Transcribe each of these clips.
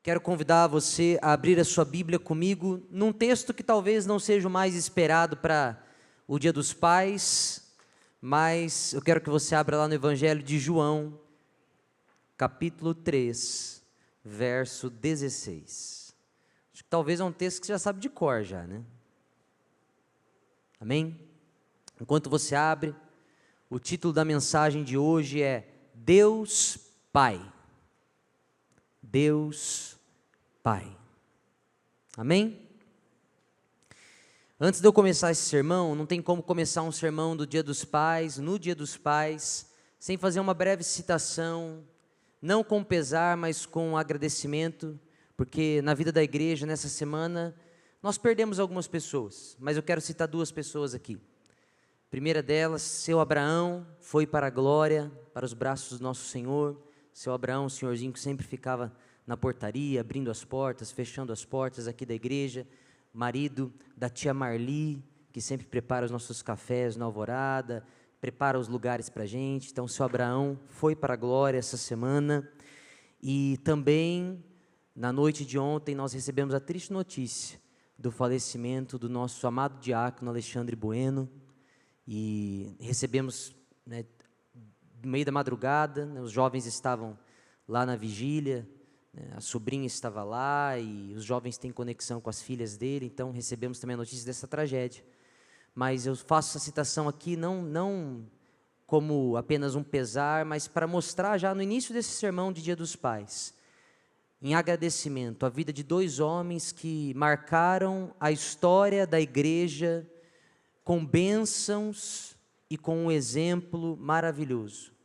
Quero convidar você a abrir a sua Bíblia comigo num texto que talvez não seja o mais esperado para o Dia dos Pais, mas eu quero que você abra lá no Evangelho de João, capítulo 3, verso 16. Acho que talvez é um texto que você já sabe de cor já, né? Amém? Enquanto você abre, o título da mensagem de hoje é Deus Pai. Deus Pai. Amém? Antes de eu começar esse sermão, não tem como começar um sermão do Dia dos Pais, no Dia dos Pais, sem fazer uma breve citação, não com pesar, mas com agradecimento, porque na vida da igreja, nessa semana, nós perdemos algumas pessoas, mas eu quero citar duas pessoas aqui. A primeira delas, seu Abraão, foi para a glória, para os braços do nosso Senhor. Seu Abraão, o senhorzinho que sempre ficava na portaria, abrindo as portas, fechando as portas aqui da igreja, marido da tia Marli, que sempre prepara os nossos cafés na alvorada, prepara os lugares para a gente. Então, seu Abraão foi para a glória essa semana. E também, na noite de ontem, nós recebemos a triste notícia do falecimento do nosso amado diácono Alexandre Bueno, e recebemos, no meio da madrugada, os jovens estavam lá na vigília, a sobrinha estava lá e os jovens têm conexão com as filhas dele, então recebemos também a notícia dessa tragédia. Mas eu faço essa citação aqui não como apenas um pesar, mas para mostrar já no início desse sermão de Dia dos Pais, em agradecimento, a vida de dois homens que marcaram a história da igreja com bênçãos e com um exemplo maravilhoso.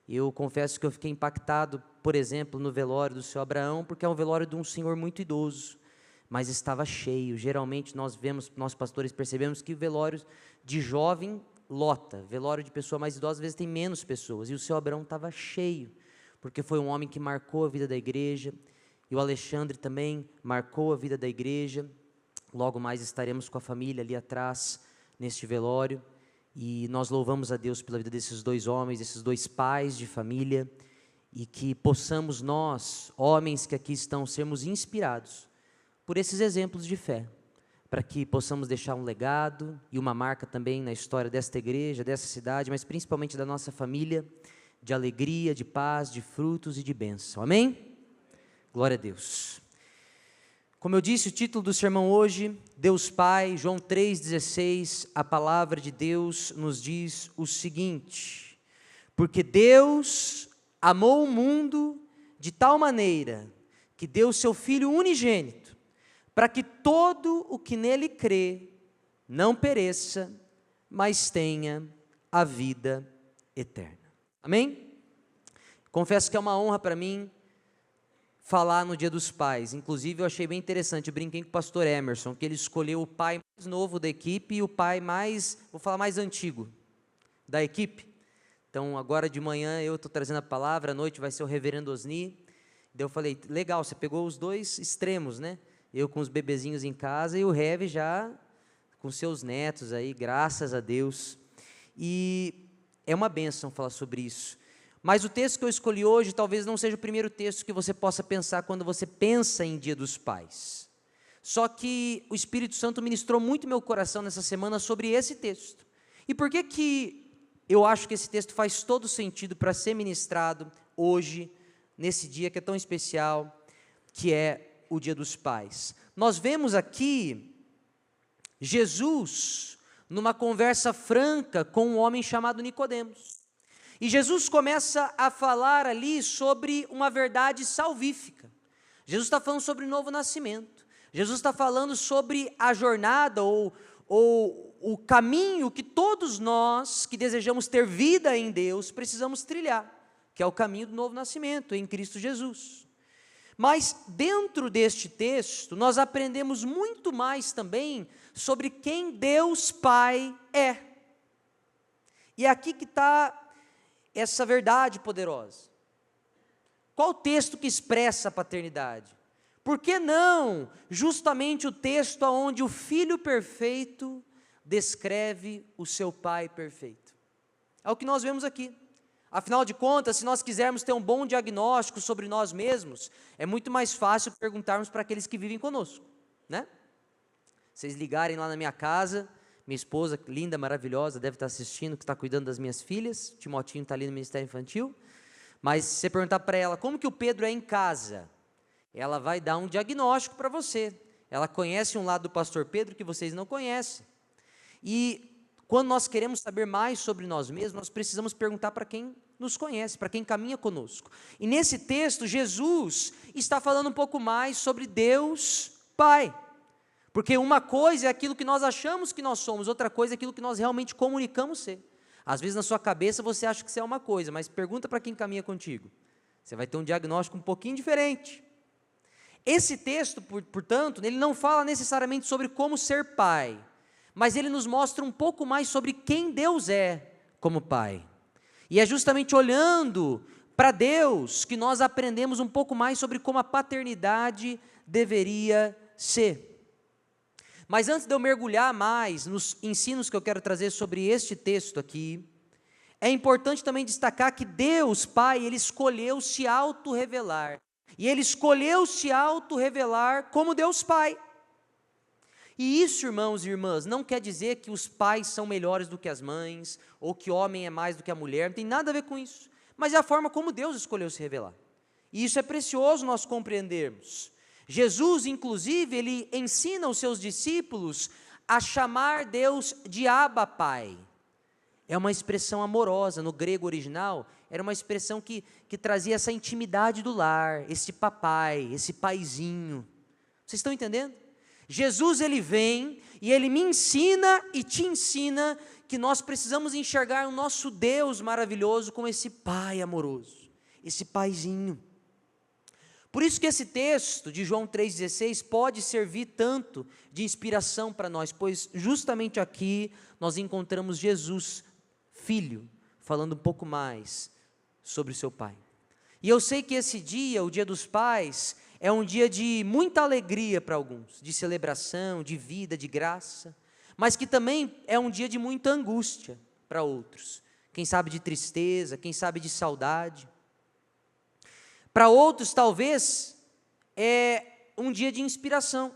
Eu confesso que eu fiquei impactado, por exemplo, no velório do seu Abraão, porque é um velório de um senhor muito idoso, mas estava cheio. Geralmente nós pastores percebemos que velórios de jovem lota, velório de pessoa mais idosa às vezes tem menos pessoas, e o seu Abraão estava cheio, porque foi um homem que marcou a vida da igreja, e o Alexandre também marcou a vida da igreja. Logo mais estaremos com a família ali atrás, neste velório, e nós louvamos a Deus pela vida desses dois homens, desses dois pais de família, e que possamos nós, homens que aqui estão, sermos inspirados por esses exemplos de fé, para que possamos deixar um legado e uma marca também na história desta igreja, dessa cidade, mas principalmente da nossa família, de alegria, de paz, de frutos e de bênção. Amém? Glória a Deus. Como eu disse, o título do sermão hoje, Deus Pai, João 3,16, a palavra de Deus nos diz o seguinte: porque Deus amou o mundo de tal maneira que deu seu Filho unigênito, para que todo o que nele crê não pereça, mas tenha a vida eterna. Amém? Confesso que é uma honra para mim falar no Dia dos Pais. Inclusive eu achei bem interessante, eu brinquei com o pastor Emerson, que ele escolheu o pai mais novo da equipe e o pai mais antigo da equipe. Então agora de manhã eu estou trazendo a palavra, à noite vai ser o reverendo Osni. Daí eu falei, legal, você pegou os dois extremos, né? Eu com os bebezinhos em casa e o Rev já com seus netos aí, graças a Deus. E é uma bênção falar sobre isso. Mas o texto que eu escolhi hoje talvez não seja o primeiro texto que você possa pensar quando você pensa em Dia dos Pais. Só que o Espírito Santo ministrou muito meu coração nessa semana sobre esse texto. E por que eu acho que esse texto faz todo sentido para ser ministrado hoje, nesse dia que é tão especial, que é o Dia dos Pais? Nós vemos aqui Jesus numa conversa franca com um homem chamado Nicodemos. E Jesus começa a falar ali sobre uma verdade salvífica. Jesus está falando sobre o novo nascimento. Jesus está falando sobre a jornada ou o caminho que todos nós que desejamos ter vida em Deus precisamos trilhar, que é o caminho do novo nascimento em Cristo Jesus. Mas dentro deste texto nós aprendemos muito mais também sobre quem Deus Pai é. E é aqui que está essa verdade poderosa. Qual o texto que expressa a paternidade? Por que não justamente o texto onde o Filho perfeito descreve o seu Pai perfeito? É o que nós vemos aqui. Afinal de contas, se nós quisermos ter um bom diagnóstico sobre nós mesmos, é muito mais fácil perguntarmos para aqueles que vivem conosco, né? Vocês ligarem lá na minha casa, minha esposa, linda, maravilhosa, deve estar assistindo, que está cuidando das minhas filhas, Timotinho está ali no Ministério Infantil, mas se você perguntar para ela, como que o Pedro é em casa? Ela vai dar um diagnóstico para você. Ela conhece um lado do pastor Pedro que vocês não conhecem. E quando nós queremos saber mais sobre nós mesmos, nós precisamos perguntar para quem nos conhece, para quem caminha conosco. E nesse texto, Jesus está falando um pouco mais sobre Deus Pai. Porque uma coisa é aquilo que nós achamos que nós somos, outra coisa é aquilo que nós realmente comunicamos ser. Às vezes na sua cabeça você acha que você é uma coisa, mas pergunta para quem caminha contigo. Você vai ter um diagnóstico um pouquinho diferente. Esse texto, portanto, ele não fala necessariamente sobre como ser pai, mas ele nos mostra um pouco mais sobre quem Deus é como pai. E é justamente olhando para Deus que nós aprendemos um pouco mais sobre como a paternidade deveria ser. Mas antes de eu mergulhar mais nos ensinos que eu quero trazer sobre este texto aqui, é importante também destacar que Deus, Pai, Ele escolheu se autorrevelar. E Ele escolheu se autorrevelar como Deus Pai. E isso, irmãos e irmãs, não quer dizer que os pais são melhores do que as mães, ou que o homem é mais do que a mulher, não tem nada a ver com isso. Mas é a forma como Deus escolheu se revelar. E isso é precioso nós compreendermos. Jesus, inclusive, ele ensina os seus discípulos a chamar Deus de Abba Pai. É uma expressão amorosa, no grego original, era uma expressão que trazia essa intimidade do lar, esse papai, esse paizinho. Vocês estão entendendo? Jesus, ele vem e ele me ensina e te ensina que nós precisamos enxergar o nosso Deus maravilhoso como esse pai amoroso, esse paizinho. Por isso que esse texto de João 3,16 pode servir tanto de inspiração para nós, pois justamente aqui nós encontramos Jesus, Filho, falando um pouco mais sobre o seu Pai. E eu sei que esse dia, o Dia dos Pais, é um dia de muita alegria para alguns, de celebração, de vida, de graça, mas que também é um dia de muita angústia para outros, quem sabe de tristeza, quem sabe de saudade. Para outros, talvez, é um dia de inspiração.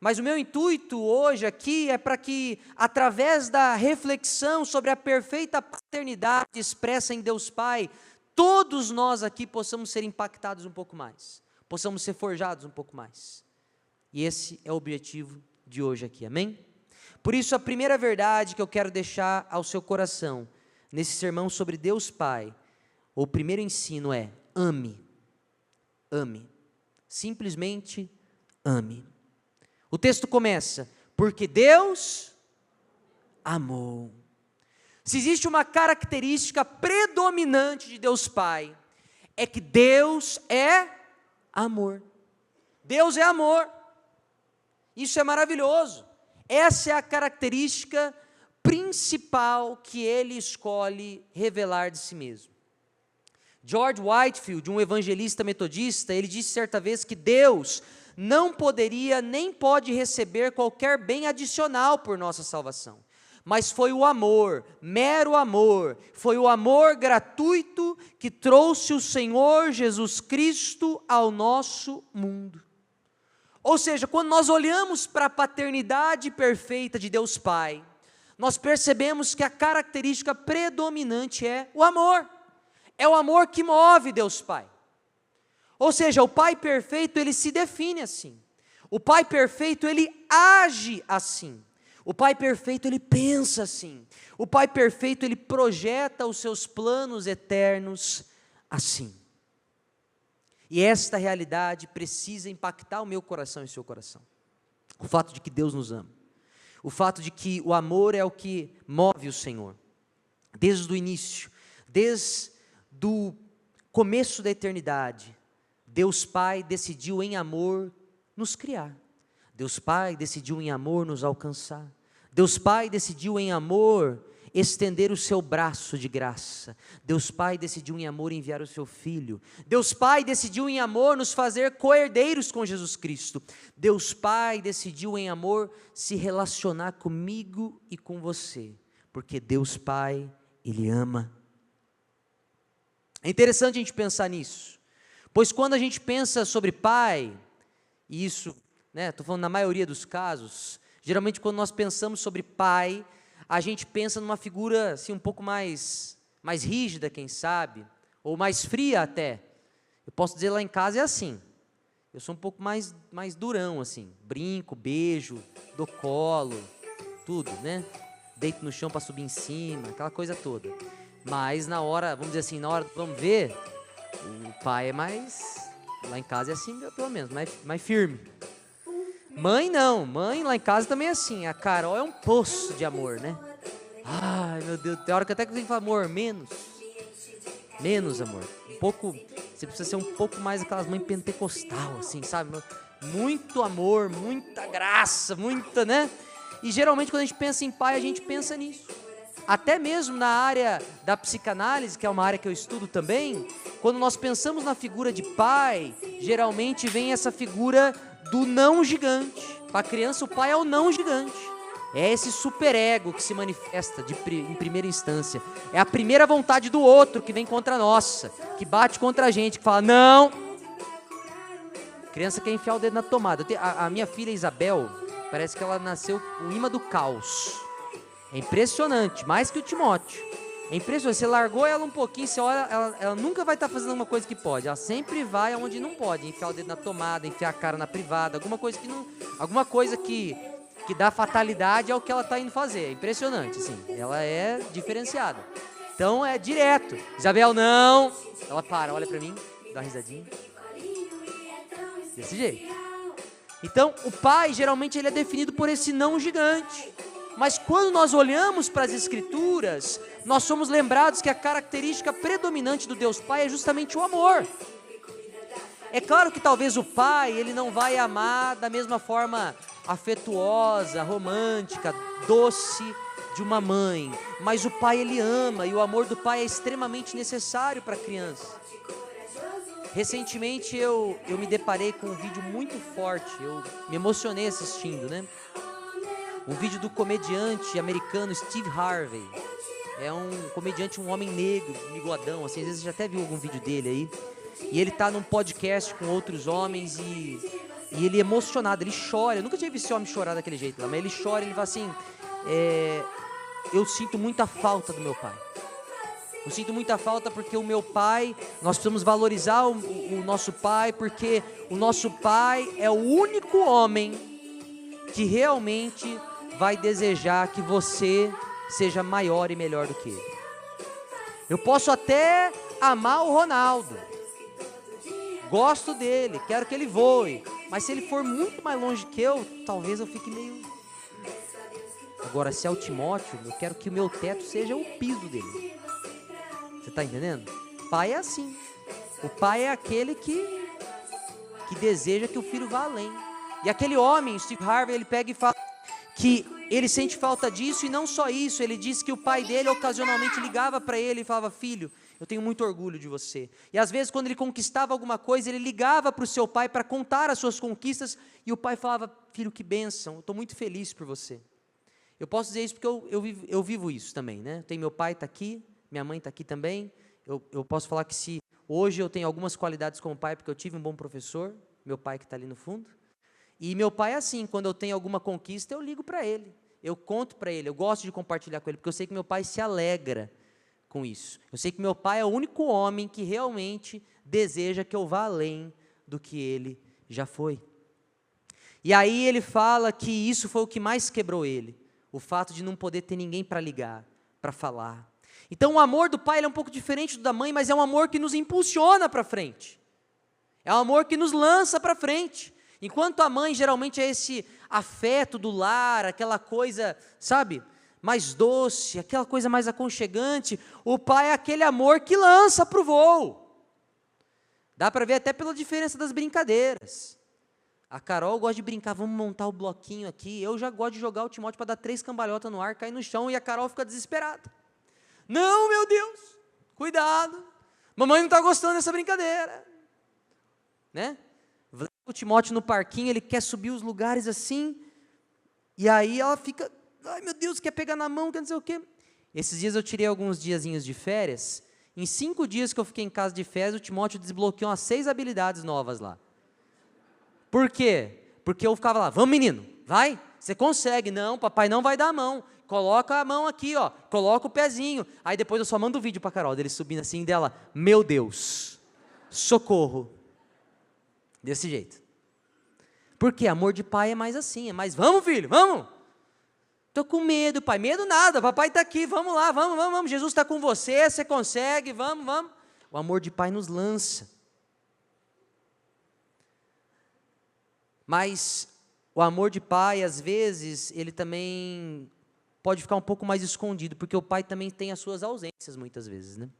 Mas o meu intuito hoje aqui é para que, através da reflexão sobre a perfeita paternidade expressa em Deus Pai, todos nós aqui possamos ser impactados um pouco mais, possamos ser forjados um pouco mais. E esse é o objetivo de hoje aqui, amém? Por isso, a primeira verdade que eu quero deixar ao seu coração, nesse sermão sobre Deus Pai, o primeiro ensino é: ame, ame, simplesmente ame. O texto começa, porque Deus amou. Se existe uma característica predominante de Deus Pai, é que Deus é amor. Deus é amor. Isso é maravilhoso. Essa é a característica principal que Ele escolhe revelar de si mesmo. George Whitefield, um evangelista metodista, ele disse certa vez que Deus não poderia nem pode receber qualquer bem adicional por nossa salvação, mas foi o amor, mero amor, foi o amor gratuito que trouxe o Senhor Jesus Cristo ao nosso mundo. Ou seja, quando nós olhamos para a paternidade perfeita de Deus Pai, nós percebemos que a característica predominante é o amor. É o amor que move Deus Pai. Ou seja, o Pai perfeito, ele se define assim. O Pai perfeito, ele age assim. O Pai perfeito, ele pensa assim. O Pai perfeito, ele projeta os seus planos eternos assim. E esta realidade precisa impactar o meu coração e o seu coração. O fato de que Deus nos ama. O fato de que o amor é o que move o Senhor. Desde o início, desde do começo da eternidade, Deus Pai decidiu em amor nos criar. Deus Pai decidiu em amor nos alcançar. Deus Pai decidiu em amor estender o seu braço de graça. Deus Pai decidiu em amor enviar o seu Filho. Deus Pai decidiu em amor nos fazer co-herdeiros com Jesus Cristo. Deus Pai decidiu em amor se relacionar comigo e com você, porque Deus Pai, Ele ama É interessante a gente pensar nisso, pois quando a gente pensa sobre pai, e isso, né, estou falando na maioria dos casos, geralmente quando nós pensamos sobre pai, a gente pensa numa figura assim, um pouco mais rígida, quem sabe, ou mais fria até. Eu posso dizer, lá em casa é assim, eu sou um pouco mais durão, assim, brinco, beijo, dou colo, tudo, né? Deito no chão para subir em cima, aquela coisa toda. Mas na hora, vamos dizer assim, na hora, vamos ver, o pai é mais, lá em casa é assim, pelo menos, mais firme. Mãe não, mãe lá em casa também é assim, a Carol é um poço de amor, né? Ai, meu Deus, tem hora que até que eu tenho que falar, amor, menos amor, um pouco, você precisa ser um pouco mais aquelas mães pentecostal, assim, sabe? Muito amor, muita graça, muita, né? E geralmente quando a gente pensa em pai, a gente pensa nisso. Até mesmo na área da psicanálise, que é uma área que eu estudo também, quando nós pensamos na figura de pai, geralmente vem essa figura do não gigante. Para a criança, o pai é o não gigante. É esse superego que se manifesta em primeira instância. É a primeira vontade do outro que vem contra a nossa, que bate contra a gente, que fala, não. A criança quer enfiar o dedo na tomada. A minha filha Isabel, parece que ela nasceu o imã do caos. É impressionante, mais que o Timóteo. É impressionante, você largou ela um pouquinho, você olha, ela nunca vai estar fazendo uma coisa que pode. Ela sempre vai aonde não pode, enfiar o dedo na tomada, enfiar a cara na privada, alguma coisa que dá fatalidade ao que ela está indo fazer. É impressionante, assim, ela é diferenciada. Então é direto. Isabel, não. Ela para, olha pra mim, dá uma risadinha. Desse jeito. Então, o pai, geralmente, ele é definido por esse não gigante. Mas quando nós olhamos para as Escrituras, nós somos lembrados que a característica predominante do Deus Pai é justamente o amor. É claro que talvez o pai, ele não vai amar da mesma forma afetuosa, romântica, doce de uma mãe, mas o pai, ele ama, e o amor do pai é extremamente necessário para a criança. Recentemente eu me deparei com um vídeo muito forte, eu me emocionei assistindo, né? Um vídeo do comediante americano Steve Harvey. É um comediante, um homem negro, bigodão, assim, às vezes você já até viu algum vídeo dele aí. E ele tá num podcast com outros homens e ele é emocionado, ele chora. Eu nunca tinha visto esse homem chorar daquele jeito lá, mas ele chora, ele fala assim, eu sinto muita falta do meu pai. Eu sinto muita falta porque o meu pai, nós precisamos valorizar o nosso pai, porque o nosso pai é o único homem que realmente vai desejar que você seja maior e melhor do que ele. Eu posso até amar o Ronaldo, gosto dele, quero que ele voe, mas se ele for muito mais longe que eu, talvez eu fique meio... Agora, se é o Timóteo, eu quero que o meu teto seja o piso dele. Você está entendendo? Pai é assim. O pai é aquele que deseja que o filho vá além. E aquele homem, Steve Harvey, ele pega e fala que ele sente falta disso, e não só isso, ele diz que o pai dele ocasionalmente ligava para ele e falava, filho, eu tenho muito orgulho de você. E às vezes quando ele conquistava alguma coisa, ele ligava para o seu pai para contar as suas conquistas, e o pai falava, filho, que bênção, eu estou muito feliz por você. Eu posso dizer isso porque eu vivo isso também, né? Tem meu pai está aqui, minha mãe está aqui também, eu posso falar que se hoje eu tenho algumas qualidades como pai, porque eu tive um bom professor, meu pai que está ali no fundo, e meu pai é assim, quando eu tenho alguma conquista, eu ligo para ele, eu conto para ele, eu gosto de compartilhar com ele, porque eu sei que meu pai se alegra com isso. Eu sei que meu pai é o único homem que realmente deseja que eu vá além do que ele já foi. E aí ele fala que isso foi o que mais quebrou ele, o fato de não poder ter ninguém para ligar, para falar. Então o amor do pai ele é um pouco diferente do da mãe, mas é um amor que nos impulsiona para frente. É um amor que nos lança para frente. Enquanto a mãe geralmente é esse afeto do lar, aquela coisa, sabe, mais doce, aquela coisa mais aconchegante, o pai é aquele amor que lança para o voo. Dá para ver até pela diferença das brincadeiras. A Carol gosta de brincar, vamos montar o bloquinho aqui, eu já gosto de jogar o Timóteo para dar 3 cambalhotas no ar, cair no chão, e a Carol fica desesperada. Não, meu Deus, cuidado, mamãe não está gostando dessa brincadeira, né? O Timóteo no parquinho, ele quer subir os lugares assim, e aí ela fica, ai meu Deus, quer pegar na mão, quer não sei o quê. Esses dias eu tirei alguns diazinhos de férias, Em 5 dias que eu fiquei em casa de férias, o Timóteo desbloqueou umas 6 habilidades novas lá. Por quê? Porque eu ficava lá, vamos menino, vai, você consegue. Não, papai não vai dar a mão. Coloca a mão aqui, ó, coloca o pezinho. Aí depois eu só mando o vídeo para Carol, dele subindo assim, dela, meu Deus, socorro. Desse jeito. Porque amor de pai é mais assim, é mais, vamos filho, vamos. Estou com medo, pai. Medo nada, papai está aqui, vamos lá, vamos. Jesus está com você, você consegue, vamos. O amor de pai nos lança. Mas o amor de pai, às vezes, ele também pode ficar um pouco mais escondido, porque o pai também tem as suas ausências, muitas vezes, né?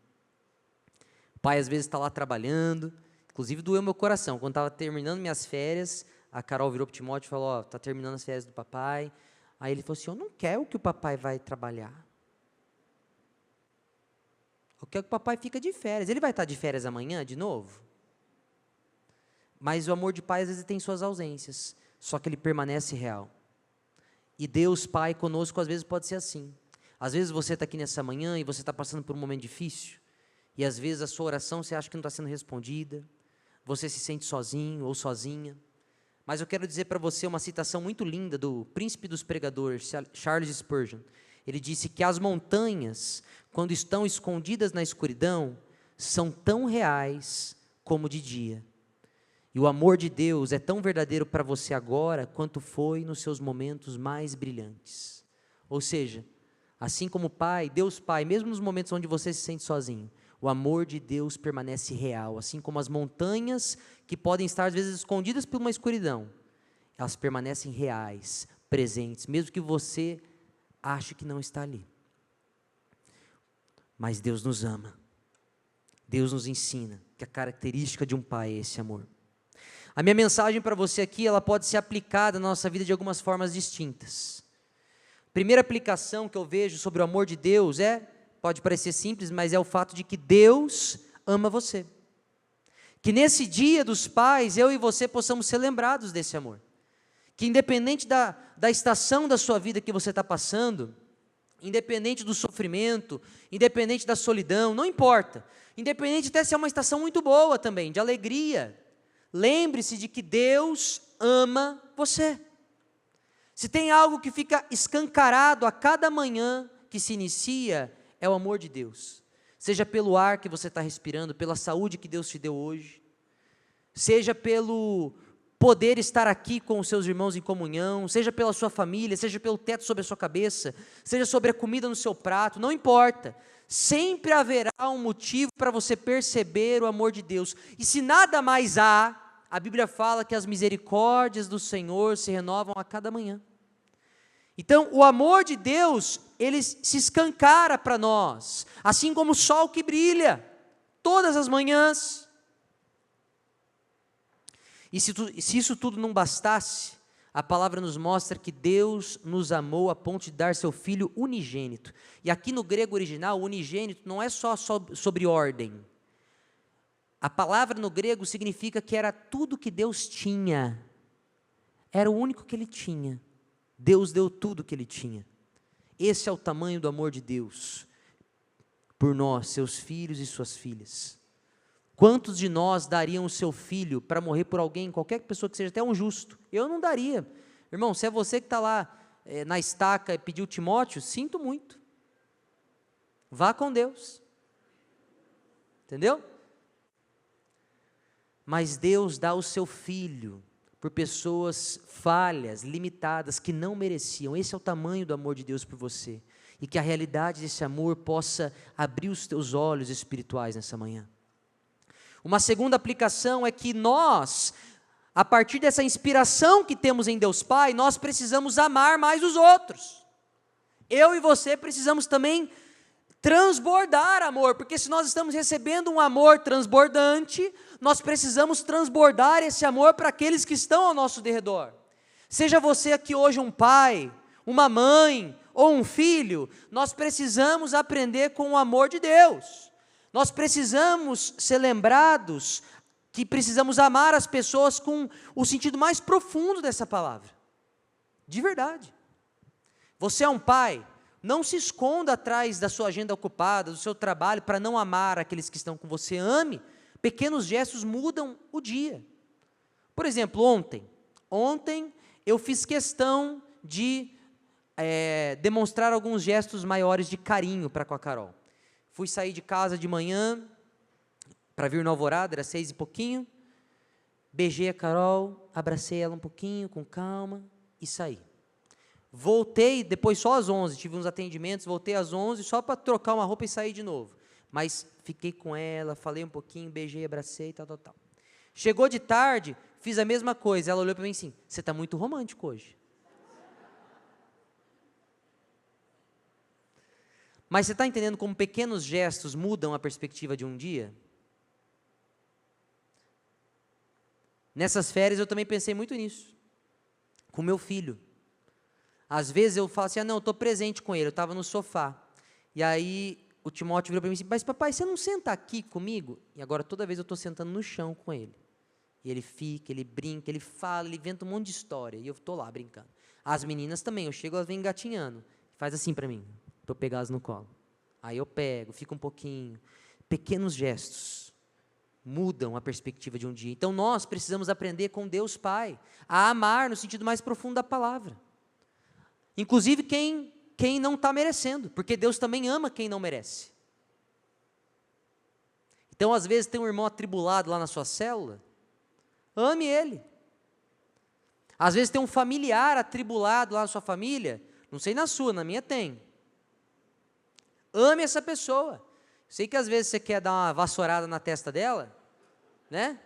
O pai, às vezes, está lá trabalhando, inclusive doeu meu coração, quando estava terminando minhas férias, a Carol virou para o Timóteo e falou, ó, está terminando as férias do papai. Aí ele falou assim, eu não quero que o papai vai trabalhar. Eu quero que o papai fique de férias. Ele vai estar de férias amanhã, de novo? Mas o amor de pai, às vezes, tem suas ausências, só que ele permanece real. E Deus, Pai, conosco, às vezes, pode ser assim. Às vezes, você está aqui nessa manhã e você está passando por um momento difícil, e às vezes a sua oração você acha que não está sendo respondida, você se sente sozinho ou sozinha. Mas eu quero dizer para você uma citação muito linda do príncipe dos pregadores, Charles Spurgeon. Ele disse que as montanhas, quando estão escondidas na escuridão, são tão reais como de dia. E o amor de Deus é tão verdadeiro para você agora, quanto foi nos seus momentos mais brilhantes. Ou seja, assim como o Pai, Deus Pai, mesmo nos momentos onde você se sente sozinho, o amor de Deus permanece real, assim como as montanhas que podem estar às vezes escondidas por uma escuridão, elas permanecem reais, presentes, mesmo que você ache que não está ali. Mas Deus nos ama, Deus nos ensina que a característica de um pai é esse amor. A minha mensagem para você aqui, ela pode ser aplicada na nossa vida de algumas formas distintas. Primeira aplicação que eu vejo sobre o amor de Deus pode parecer simples, mas é o fato de que Deus ama você. Que nesse dia dos pais, eu e você possamos ser lembrados desse amor. Que independente da estação da sua vida que você está passando, independente do sofrimento, independente da solidão, não importa. Independente até se é uma estação muito boa também, de alegria, lembre-se de que Deus ama você. Se tem algo que fica escancarado a cada manhã que se inicia, é o amor de Deus. Seja pelo ar que você está respirando, pela saúde que Deus te deu hoje, seja pelo poder estar aqui com os seus irmãos em comunhão, seja pela sua família, seja pelo teto sobre a sua cabeça, seja sobre a comida no seu prato, não importa. Sempre haverá um motivo para você perceber o amor de Deus. E se nada mais há, a Bíblia fala que as misericórdias do Senhor se renovam a cada manhã. Então, o amor de Deus, ele se escancara para nós, assim como o sol que brilha, todas as manhãs. E se isso tudo não bastasse, a palavra nos mostra que Deus nos amou a ponto de dar seu Filho unigênito. E aqui no grego original, unigênito não é só sobre ordem. A palavra no grego significa que era tudo que Deus tinha. Era o único que Ele tinha. Deus deu tudo que Ele tinha. Esse é o tamanho do amor de Deus por nós, seus filhos e suas filhas. Quantos de nós dariam o seu filho para morrer por alguém, qualquer pessoa que seja, até um justo? Eu não daria. Irmão, se é você que está lá na estaca e pediu Timóteo, sinto muito. Vá com Deus. Entendeu? Mas Deus dá o seu filho por pessoas falhas, limitadas, que não mereciam. Esse é o tamanho do amor de Deus por você. E que a realidade desse amor possa abrir os teus olhos espirituais nessa manhã. Uma segunda aplicação é que nós, a partir dessa inspiração que temos em Deus Pai, nós precisamos amar mais os outros. Eu e você precisamos também transbordar amor, porque se nós estamos recebendo um amor transbordante, nós precisamos transbordar esse amor para aqueles que estão ao nosso derredor. Seja você aqui hoje um pai, uma mãe ou um filho, nós precisamos aprender com o amor de Deus. Nós precisamos ser lembrados que precisamos amar as pessoas com o sentido mais profundo dessa palavra. De verdade. Você é um pai, Não se esconda atrás da sua agenda ocupada, do seu trabalho, para não amar aqueles que estão com você. Ame. Pequenos gestos mudam o dia. Por exemplo, ontem eu fiz questão de demonstrar alguns gestos maiores de carinho para com a Carol. Fui sair de casa de manhã, para vir no Alvorada, era 6 e pouquinho, beijei a Carol, abracei ela um pouquinho, com calma, e saí. Voltei, depois só às 11, tive uns atendimentos, voltei às 11, só para trocar uma roupa e sair de novo. Mas fiquei com ela, falei um pouquinho, beijei, abracei, tal. Chegou de tarde, fiz a mesma coisa, ela olhou para mim assim, você está muito romântico hoje. Mas você está entendendo como pequenos gestos mudam a perspectiva de um dia? Nessas férias eu também pensei muito nisso, com meu filho. Às vezes eu falo assim, não, eu estou presente com ele, eu estava no sofá. E aí o Timóteo virou para mim assim, mas papai, você não senta aqui comigo? E agora toda vez eu estou sentando no chão com ele. E ele fica, ele brinca, ele fala, ele inventa um monte de história. E eu estou lá brincando. As meninas também, eu chego, elas vêm engatinhando. Faz assim para mim, para eu pegá-las no colo. Aí eu pego, fico um pouquinho. Pequenos gestos mudam a perspectiva de um dia. Então nós precisamos aprender com Deus Pai a amar no sentido mais profundo da palavra. Inclusive quem não está merecendo, porque Deus também ama quem não merece. Então às vezes tem um irmão atribulado lá na sua célula, ame ele. Às vezes tem um familiar atribulado lá na sua família, não sei na sua, na minha tem. Ame essa pessoa. Sei que às vezes você quer dar uma vassourada na testa dela, né?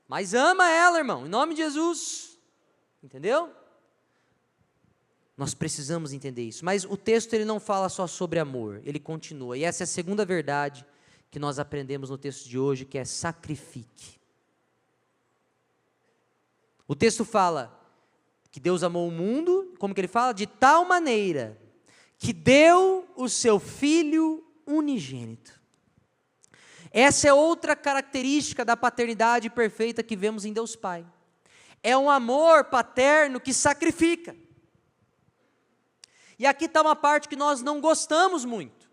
Mas ama ela, irmão, em nome de Jesus. Entendeu? Nós precisamos entender isso. Mas o texto ele não fala só sobre amor, ele continua. E essa é a segunda verdade que nós aprendemos no texto de hoje, que é sacrifique. O texto fala que Deus amou o mundo, como que ele fala? De tal maneira que deu o seu Filho unigênito. Essa é outra característica da paternidade perfeita que vemos em Deus Pai. É um amor paterno que sacrifica. E aqui está uma parte que nós não gostamos muito.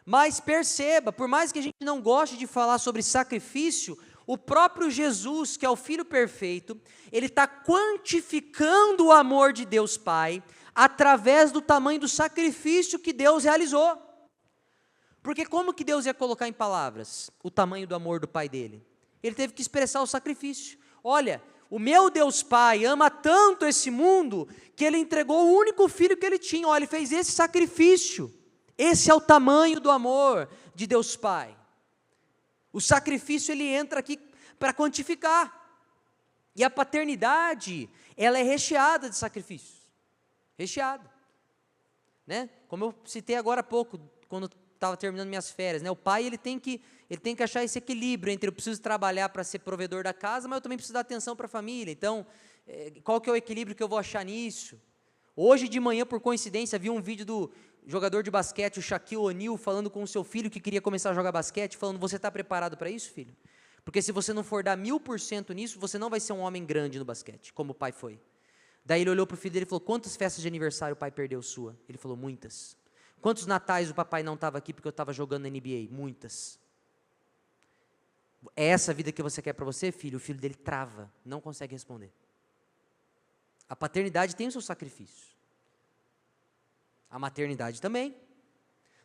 Mas perceba, por mais que a gente não goste de falar sobre sacrifício, o próprio Jesus, que é o Filho perfeito, ele está quantificando o amor de Deus Pai através do tamanho do sacrifício que Deus realizou. Porque como que Deus ia colocar em palavras o tamanho do amor do Pai dele? Ele teve que expressar o sacrifício. Olha, o meu Deus Pai ama tanto esse mundo que ele entregou o único filho que ele tinha. Olha, ele fez esse sacrifício. Esse é o tamanho do amor de Deus Pai. O sacrifício ele entra aqui para quantificar. E a paternidade, ela é recheada de sacrifícios. Recheada. Né? Como eu citei agora há pouco, quando estava terminando minhas férias, né? O pai ele tem que achar esse equilíbrio entre eu preciso trabalhar para ser provedor da casa, mas eu também preciso dar atenção para a família. Então, qual que é o equilíbrio que eu vou achar nisso? Hoje de manhã, por coincidência, vi um vídeo do jogador de basquete, o Shaquille O'Neal, falando com o seu filho que queria começar a jogar basquete, falando, você está preparado para isso, filho? Porque se você não for dar 1000% nisso, você não vai ser um homem grande no basquete, como o pai foi. Daí ele olhou para o filho dele e falou, quantas festas de aniversário o pai perdeu sua? Ele falou, muitas. Quantos natais o papai não estava aqui porque eu estava jogando na NBA? Muitas. É essa a vida que você quer para você, filho? O filho dele trava, não consegue responder. A paternidade tem o seu sacrifício. A maternidade também.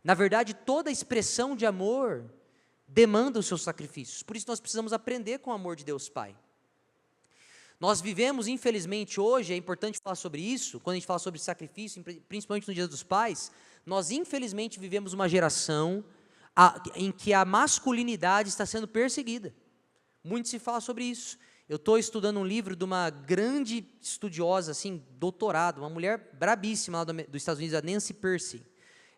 Na verdade, toda expressão de amor demanda os seus sacrifícios. Por isso nós precisamos aprender com o amor de Deus Pai. Nós vivemos, infelizmente, hoje, é importante falar sobre isso, quando a gente fala sobre sacrifício, principalmente no Dia dos Pais, nós, infelizmente, vivemos uma geração em que a masculinidade está sendo perseguida. Muito se fala sobre isso. Eu estou estudando um livro de uma grande estudiosa, assim, doutorado, uma mulher brabíssima lá dos Estados Unidos, a Nancy Pearcey.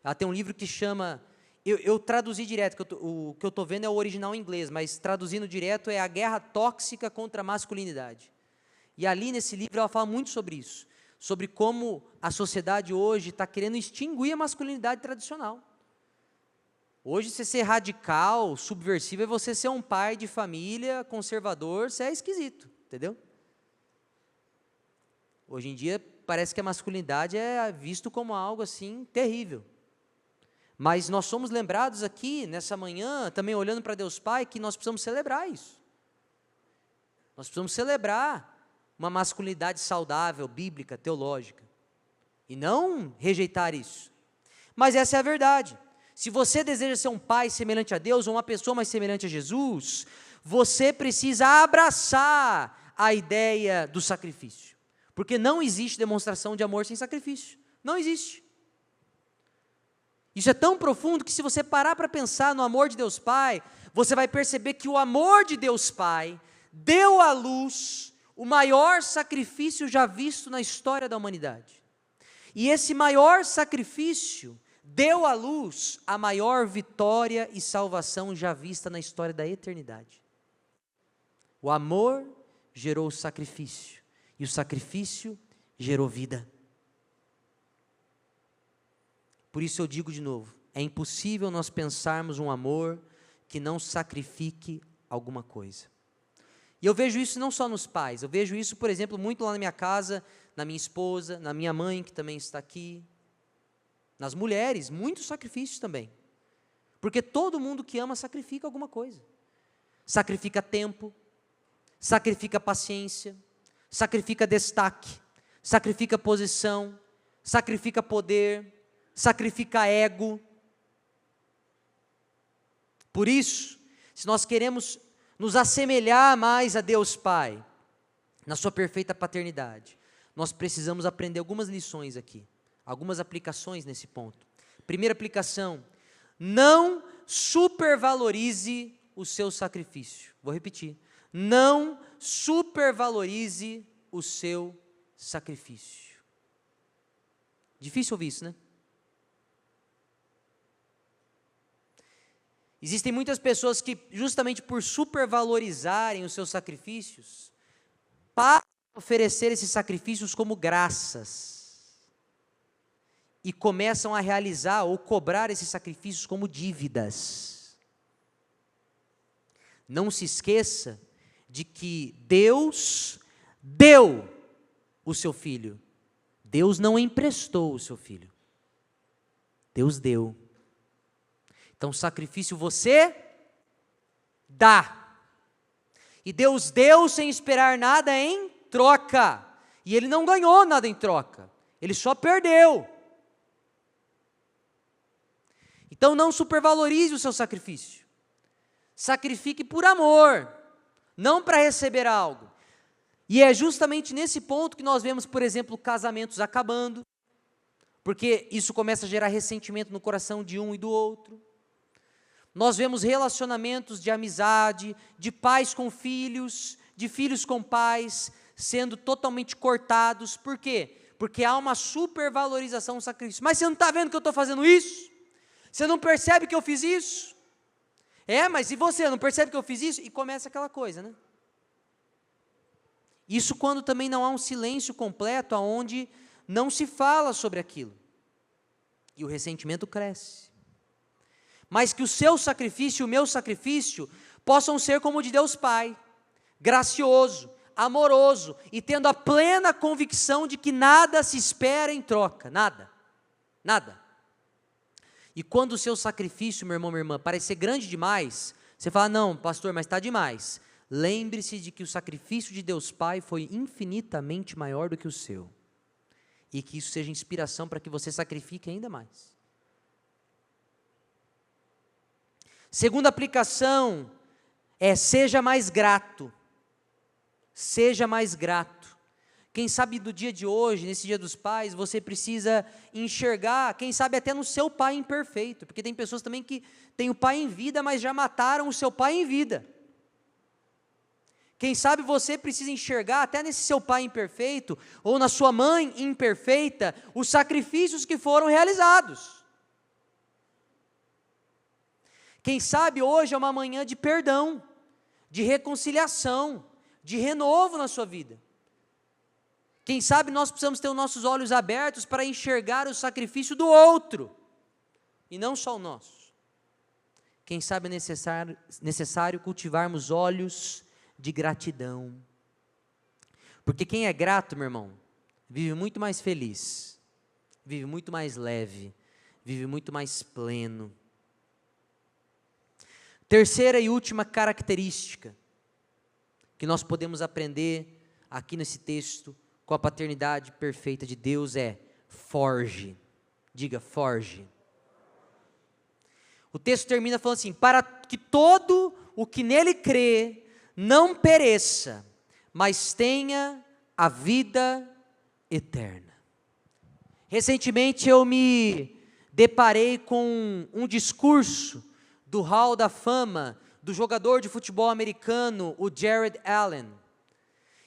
Ela tem um livro que chama, eu traduzi direto, o que eu estou vendo é o original em inglês, mas traduzindo direto é A Guerra Tóxica contra a Masculinidade. E ali nesse livro ela fala muito sobre isso, sobre como a sociedade hoje está querendo extinguir a masculinidade tradicional. Hoje, você ser radical, subversivo, é você ser um pai de família, conservador, você é esquisito, entendeu? Hoje em dia parece que a masculinidade é visto como algo assim terrível. Mas nós somos lembrados aqui, nessa manhã, também olhando para Deus Pai, que nós precisamos celebrar isso. Nós precisamos celebrar uma masculinidade saudável, bíblica, teológica. E não rejeitar isso. Mas essa é a verdade. Se você deseja ser um pai semelhante a Deus, ou uma pessoa mais semelhante a Jesus, você precisa abraçar a ideia do sacrifício. Porque não existe demonstração de amor sem sacrifício. Não existe. Isso é tão profundo que se você parar para pensar no amor de Deus Pai, você vai perceber que o amor de Deus Pai deu à luz o maior sacrifício já visto na história da humanidade. E esse maior sacrifício deu à luz a maior vitória e salvação já vista na história da eternidade. O amor gerou o sacrifício, e o sacrifício gerou vida. Por isso eu digo de novo, é impossível nós pensarmos um amor que não sacrifique alguma coisa. E eu vejo isso não só nos pais, eu vejo isso, por exemplo, muito lá na minha casa, na minha esposa, na minha mãe, que também está aqui, nas mulheres, muitos sacrifícios também. Porque todo mundo que ama sacrifica alguma coisa. Sacrifica tempo, sacrifica paciência, sacrifica destaque, sacrifica posição, sacrifica poder, sacrifica ego. Por isso, se nós queremos nos assemelhar mais a Deus Pai, na sua perfeita paternidade, nós precisamos aprender algumas lições aqui, algumas aplicações nesse ponto. Primeira aplicação: não supervalorize o seu sacrifício. Vou repetir. Não supervalorize o seu sacrifício. Difícil ouvir isso, né? Existem muitas pessoas que, justamente por supervalorizarem os seus sacrifícios, passam a oferecer esses sacrifícios como graças, e começam a realizar ou cobrar esses sacrifícios como dívidas. Não se esqueça de que Deus deu o seu filho. Deus não emprestou o seu filho. Deus deu. Então, sacrifício você dá. E Deus deu sem esperar nada em troca. E Ele não ganhou nada em troca. Ele só perdeu. Então, não supervalorize o seu sacrifício. Sacrifique por amor, não para receber algo. E é justamente nesse ponto que nós vemos, por exemplo, casamentos acabando, porque isso começa a gerar ressentimento no coração de um e do outro. Nós vemos relacionamentos de amizade, de pais com filhos, de filhos com pais, sendo totalmente cortados. Por quê? Porque há uma supervalorização do sacrifício. Mas você não está vendo que eu estou fazendo isso? Você não percebe que eu fiz isso? Mas e você, não percebe que eu fiz isso? E começa aquela coisa, né? Isso quando também não há um silêncio completo, onde não se fala sobre aquilo. E o ressentimento cresce. Mas que o seu sacrifício e o meu sacrifício possam ser como o de Deus Pai, gracioso, amoroso, e tendo a plena convicção de que nada se espera em troca, nada, nada. E quando o seu sacrifício, meu irmão, minha irmã, parecer grande demais, você fala: não, pastor, mas está demais. Lembre-se de que o sacrifício de Deus Pai foi infinitamente maior do que o seu. E que isso seja inspiração para que você sacrifique ainda mais. Segunda aplicação é: seja mais grato. Seja mais grato. Quem sabe do dia de hoje, nesse dia dos pais, você precisa enxergar, quem sabe até no seu pai imperfeito, porque tem pessoas também que têm o pai em vida, mas já mataram o seu pai em vida. Quem sabe você precisa enxergar até nesse seu pai imperfeito, ou na sua mãe imperfeita, os sacrifícios que foram realizados. Quem sabe hoje é uma manhã de perdão, de reconciliação, de renovo na sua vida. Quem sabe nós precisamos ter os nossos olhos abertos para enxergar o sacrifício do outro, e não só o nosso. Quem sabe é necessário cultivarmos olhos de gratidão. Porque quem é grato, meu irmão, vive muito mais feliz, vive muito mais leve, vive muito mais pleno. Terceira e última característica que nós podemos aprender aqui nesse texto com a paternidade perfeita de Deus é forge. Diga, forge. O texto termina falando assim: para que todo o que nele crê não pereça, mas tenha a vida eterna. Recentemente eu me deparei com um discurso do Hall da Fama do jogador de futebol americano, o Jared Allen.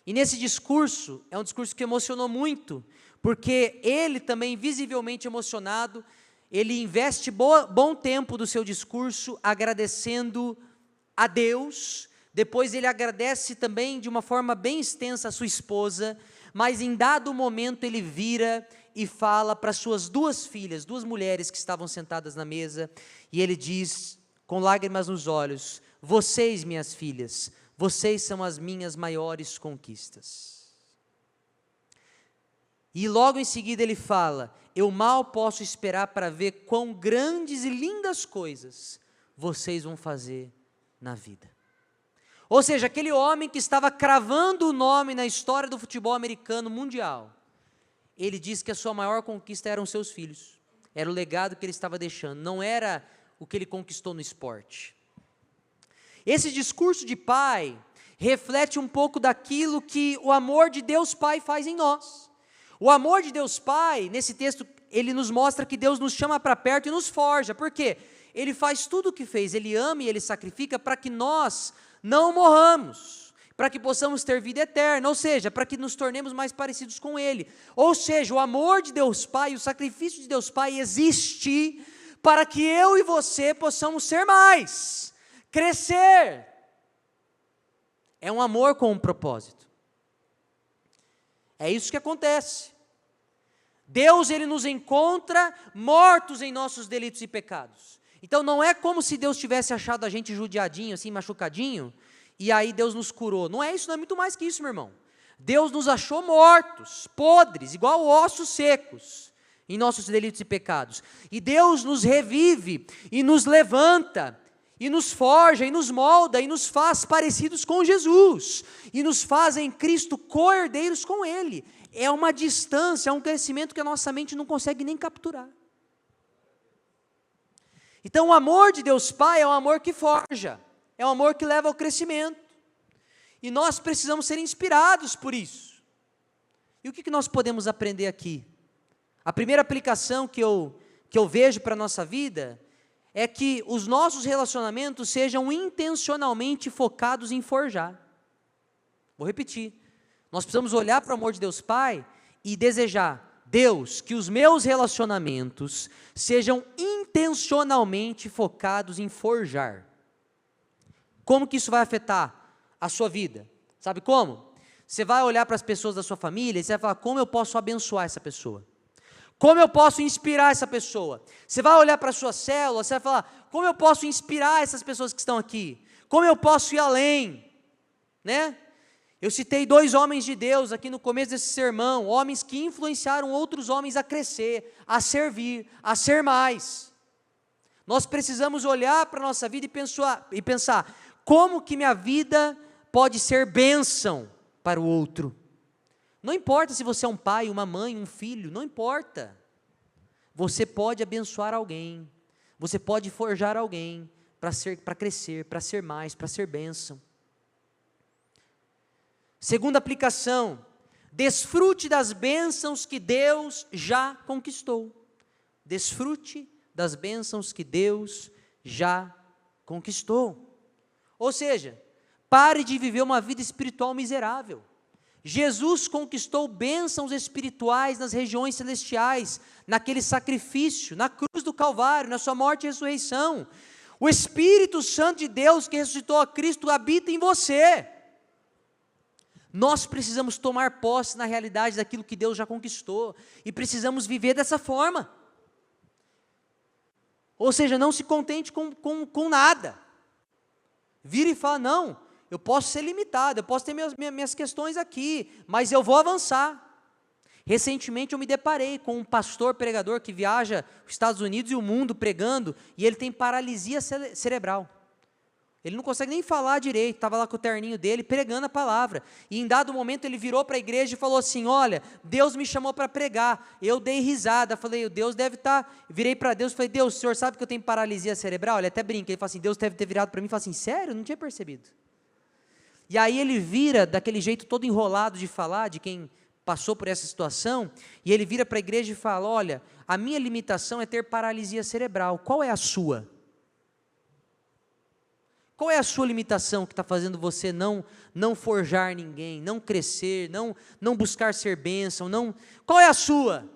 E nesse discurso, é um discurso que emocionou muito, porque ele também, visivelmente emocionado, ele investe bom tempo do seu discurso agradecendo a Deus. Depois ele agradece também de uma forma bem extensa a sua esposa, mas em dado momento ele vira e fala para suas duas filhas, duas mulheres que estavam sentadas na mesa, e ele diz, com lágrimas nos olhos: vocês, minhas filhas, vocês são as minhas maiores conquistas. E logo em seguida ele fala: eu mal posso esperar para ver quão grandes e lindas coisas vocês vão fazer na vida. Ou seja, aquele homem que estava cravando o nome na história do futebol americano mundial, ele diz que a sua maior conquista eram seus filhos, era o legado que ele estava deixando, não era o que ele conquistou no esporte. Esse discurso de pai reflete um pouco daquilo que o amor de Deus Pai faz em nós. O amor de Deus Pai, nesse texto, ele nos mostra que Deus nos chama para perto e nos forja. Por quê? Ele faz tudo o que fez, Ele ama e Ele sacrifica para que nós não morramos, para que possamos ter vida eterna, ou seja, para que nos tornemos mais parecidos com Ele. Ou seja, o amor de Deus Pai, o sacrifício de Deus Pai existe para que eu e você possamos ser mais, crescer. É um amor com um propósito. É isso que acontece. Deus, Ele nos encontra mortos em nossos delitos e pecados. Então não é como se Deus tivesse achado a gente judiadinho, assim, machucadinho, e aí Deus nos curou. Não é isso, não é muito mais que isso, meu irmão. Deus nos achou mortos, podres, igual ossos secos, em nossos delitos e pecados. E Deus nos revive, e nos levanta, e nos forja, e nos molda, e nos faz parecidos com Jesus, e nos faz em Cristo co-herdeiros com Ele. É uma distância, é um crescimento que a nossa mente não consegue nem capturar. Então o amor de Deus Pai é um amor que forja, é um amor que leva ao crescimento, e nós precisamos ser inspirados por isso. E o que nós podemos aprender aqui? A primeira aplicação que eu vejo para a nossa vida é que os nossos relacionamentos sejam intencionalmente focados em forjar. Vou repetir, nós precisamos olhar para o amor de Deus Pai e desejar: Deus, que os meus relacionamentos sejam intencionalmente focados em forjar. Como que isso vai afetar a sua vida? Sabe como? Você vai olhar para as pessoas da sua família e você vai falar: como eu posso abençoar essa pessoa? Como eu posso inspirar essa pessoa? Você vai olhar para a sua célula, você vai falar: como eu posso inspirar essas pessoas que estão aqui? Como eu posso ir além? Né? Eu citei 2 homens de Deus aqui no começo desse sermão, homens que influenciaram outros homens a crescer, a servir, a ser mais. Nós precisamos olhar para a nossa vida e pensar: como que minha vida pode ser bênção para o outro? Não importa se você é um pai, uma mãe, um filho, não importa. Você pode abençoar alguém, você pode forjar alguém para crescer, para ser mais, para ser bênção. Segunda aplicação: desfrute das bênçãos que Deus já conquistou. Desfrute das bênçãos que Deus já conquistou. Ou seja, pare de viver uma vida espiritual miserável. Jesus conquistou bênçãos espirituais nas regiões celestiais, naquele sacrifício, na cruz do Calvário, na sua morte e ressurreição. O Espírito Santo de Deus que ressuscitou a Cristo habita em você. Nós precisamos tomar posse na realidade daquilo que Deus já conquistou, e precisamos viver dessa forma. Ou seja, não se contente com nada. Vira e fala: não, eu posso ser limitado, eu posso ter minhas questões aqui, mas eu vou avançar. Recentemente eu me deparei com um pastor pregador que viaja os Estados Unidos e o mundo pregando, e ele tem paralisia cerebral. Ele não consegue nem falar direito, estava lá com o terninho dele, pregando a palavra, e em dado momento ele virou para a igreja e falou assim, olha, Deus me chamou para pregar. Eu dei risada, falei, Deus deve estar, virei para Deus, falei, Deus, o senhor sabe que eu tenho paralisia cerebral? Ele até brinca, ele fala assim, Deus deve ter virado para mim e falou assim, sério? Eu não tinha percebido. E aí ele vira, daquele jeito todo enrolado de falar, de quem passou por essa situação, e ele vira para a igreja e fala, olha, a minha limitação é ter paralisia cerebral, qual é a sua? Qual é a sua limitação que está fazendo você não forjar ninguém, não crescer, não buscar ser bênção, qual é a sua?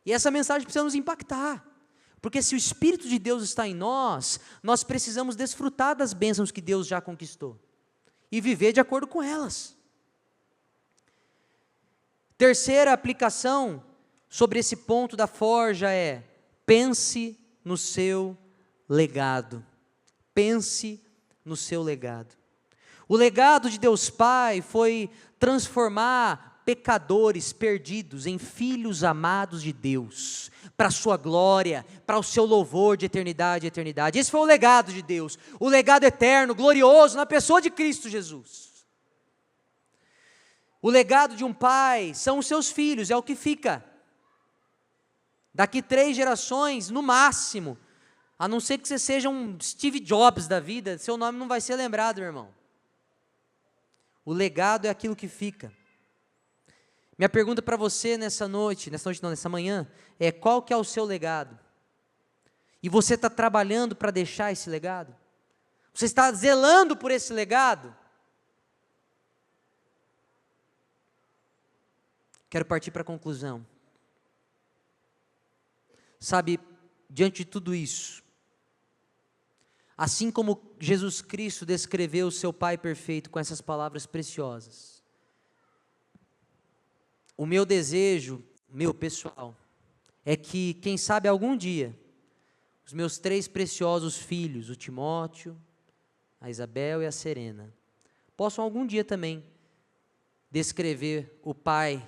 E essa mensagem precisa nos impactar, porque se o Espírito de Deus está em nós, nós precisamos desfrutar das bênçãos que Deus já conquistou, e viver de acordo com elas. Terceira aplicação sobre esse ponto da forja é, pense no seu legado. Pense no seu legado. O legado de Deus Pai foi transformar pecadores perdidos em filhos amados de Deus, para a sua glória, para o seu louvor de eternidade a eternidade. Esse foi o legado de Deus, o legado eterno, glorioso, na pessoa de Cristo Jesus. O legado de um pai são os seus filhos, é o que fica. Daqui 3 gerações, no máximo, a não ser que você seja um Steve Jobs da vida, seu nome não vai ser lembrado, meu irmão. O legado é aquilo que fica. Minha pergunta para você nessa manhã, é qual que é o seu legado? E você está trabalhando para deixar esse legado? Você está zelando por esse legado? Quero partir para a conclusão. Sabe, diante de tudo isso, assim como Jesus Cristo descreveu o seu Pai perfeito com essas palavras preciosas, o meu desejo, meu pessoal, é que, quem sabe algum dia, os meus 3 preciosos filhos, o Timóteo, a Isabel e a Serena, possam algum dia também descrever o Pai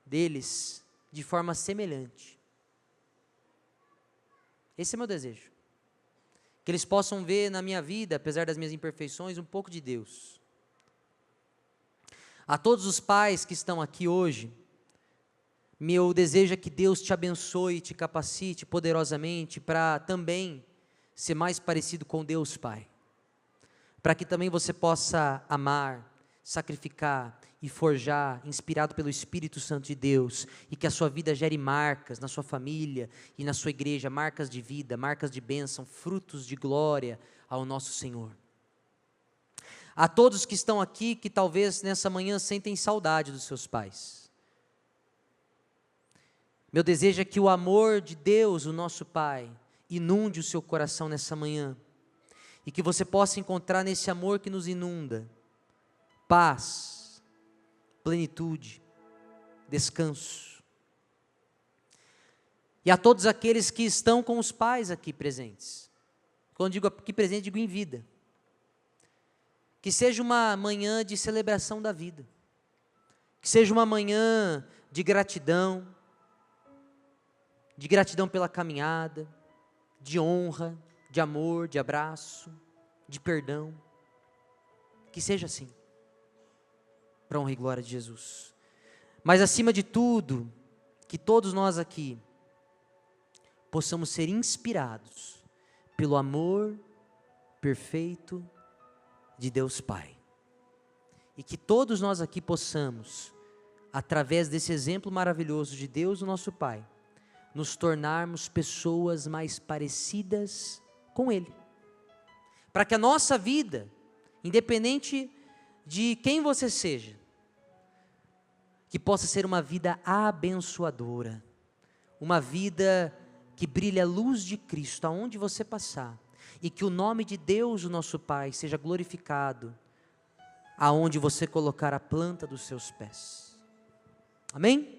deles de forma semelhante. Esse é meu desejo. Que eles possam ver na minha vida, apesar das minhas imperfeições, um pouco de Deus. A todos os pais que estão aqui hoje, meu desejo é que Deus te abençoe e te capacite poderosamente para também ser mais parecido com Deus Pai. Para que também você possa amar, sacrificar e forjar, inspirado pelo Espírito Santo de Deus, e que a sua vida gere marcas na sua família e na sua igreja, marcas de vida, marcas de bênção, frutos de glória ao nosso Senhor. A todos que estão aqui, que talvez nessa manhã sentem saudade dos seus pais, meu desejo é que o amor de Deus, o nosso Pai, inunde o seu coração nessa manhã, e que você possa encontrar nesse amor que nos inunda, paz, plenitude, descanso. E a todos aqueles que estão com os pais aqui presentes, quando digo aqui presente, digo em vida, que seja uma manhã de celebração da vida, que seja uma manhã de gratidão pela caminhada, de honra, de amor, de abraço, de perdão, que seja assim, para a honra e glória de Jesus. Mas acima de tudo, que todos nós aqui possamos ser inspirados pelo amor perfeito de Deus Pai. E que todos nós aqui possamos, através desse exemplo maravilhoso de Deus, o nosso Pai, nos tornarmos pessoas mais parecidas com Ele. Para que a nossa vida, independente de quem você seja, que possa ser uma vida abençoadora, uma vida que brilhe a luz de Cristo aonde você passar, e que o nome de Deus, o nosso Pai, seja glorificado aonde você colocar a planta dos seus pés. Amém?